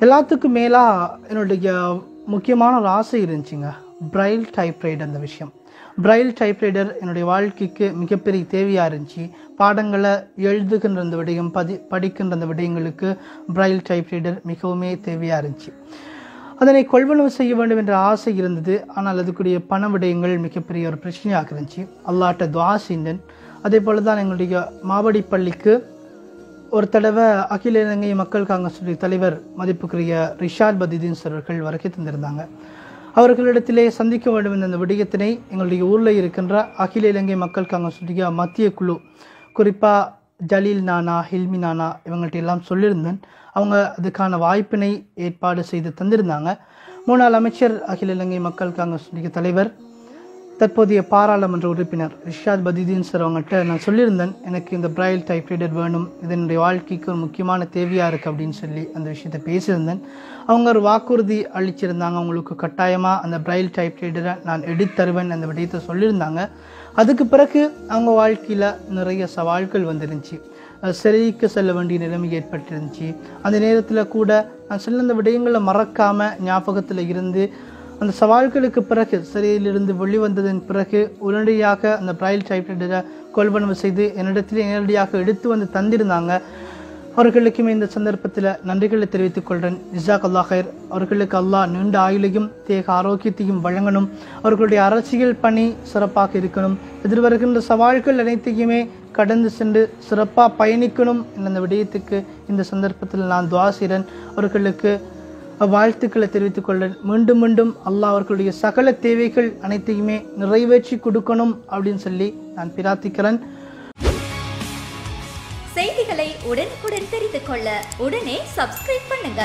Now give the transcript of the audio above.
எல்லாத்துக்கும் மேலாக என்னுடைய முக்கியமான ஒரு ஆசை இருந்துச்சுங்க, பிரைல் டைப்ரைடர். அந்த விஷயம் பிரைல் டைப்ரைடர் என்னுடைய வாழ்க்கைக்கு மிகப்பெரிய தேவையாக இருந்துச்சு. பாடங்களை எழுதுகின்ற அந்த விடயம், படிக்கின்ற அந்த விடயங்களுக்கு பிரைல் டைப்ரைடர் மிகவுமே தேவையாக இருந்துச்சு. அதனை கொள்வனவு செய்ய வேண்டும் என்ற ஆசை இருந்தது. ஆனால் அதுக்குரிய பண விடயங்கள் மிகப்பெரிய ஒரு பிரச்சனையாக இருந்துச்சு. அல்லாட்ட துஆ செய்தேன். அதே போல தான் எங்களுடைய மாவடி பள்ளிக்கு ஒரு தடவை அகில இலங்கை மக்கள் காங்கிரஸுடைய தலைவர் மதிப்புக்குரிய ரிஷாத் பதிதீன் சார் அவர்கள் வருகை தந்திருந்தாங்க. அவர்களிடத்திலே சந்திக்க வேண்டும் என்ற அந்த விடயத்தினை எங்களுடைய ஊரில் இருக்கின்ற அகில இலங்கை மக்கள் காங்கிரஸுடைய மத்திய குழு, குறிப்பாக ஜலீல் நானா, ஹில்மி நானா, இவங்கள்ட்ட எல்லாம் சொல்லியிருந்தேன். அவங்க அதுக்கான வாய்ப்பினை ஏற்பாடு செய்து தந்திருந்தாங்க. முன்னாள் அமைச்சர், அகில இலங்கை மக்கள் காங்கிரஸுடைய தலைவர், தற்போதைய பாராளுமன்ற உறுப்பினர் ரிஷாத் பதிதீன் சார் அவங்கள்ட்ட நான் சொல்லியிருந்தேன், எனக்கு இந்த பிரைல் டைப்ரைடர் வேணும், இது என்னுடைய வாழ்க்கைக்கு ஒரு முக்கியமான தேவையாக இருக்குது அப்படின்னு சொல்லி அந்த விஷயத்தை பேசியிருந்தேன். அவங்க ஒரு வாக்குறுதி அளிச்சிருந்தாங்க, அவங்களுக்கு கட்டாயமாக அந்த பிரைல் டைப்ரைடரை நான் எடுத்தருவேன் அந்த விடயத்தை சொல்லியிருந்தாங்க. அதுக்கு பிறகு அவங்க வாழ்க்கையில் நிறைய சவால்கள் வந்துருந்துச்சு. சிறைக்கு செல்ல வேண்டிய நிலைமை ஏற்பட்டிருந்துச்சு. அந்த நேரத்தில் கூட நான் சில அந்த விடயங்களை மறக்காமல் ஞாபகத்தில் இருந்து அந்த சவால்களுக்கு பிறகு, சிறையிலிருந்து வெளிவந்ததன் பிறகு உடனடியாக அந்த பிரைல் டைப்ரைடரை கொள்வனவு செய்து என்னிடத்தில் நேரடியாக எடுத்து வந்து தந்திருந்தாங்க. அவர்களுக்குமே இந்த சந்தர்ப்பத்தில் நன்றிகளை தெரிவித்துக் கொள்கிறேன். ஜிசாக் அல்லாஹ் ஹைர். அவர்களுக்கு அல்லாஹ் நீண்ட ஆயுளையும் தேக ஆரோக்கியத்தையும் வழங்கணும். அவர்களுடைய அரசியல் பணி சிறப்பாக இருக்கணும். எதிர்வருகின்ற சவால்கள் அனைத்தையுமே கடந்து சென்று சிறப்பாக பயணிக்கணும் என்ற விடயத்துக்கு இந்த சந்தர்ப்பத்தில் நான் துஆ செய்கிறேன். அவர்களுக்கு வாழ்த்துக்களை தெரிவித்துக் கொள்கிறேன். மீண்டும் மீண்டும் அல்லாஹ் அவர்களுடைய சகல தேவைகள் அனைத்தையுமே நிறைவேற்றி கொடுக்கணும் அப்படின்னு சொல்லி நான் பிரார்த்திக்கிறேன். செய்திகளை உடனுக்குடன் தெரிந்து கொள்ள உடனே சப்ஸ்கிரைப் பண்ணுங்க.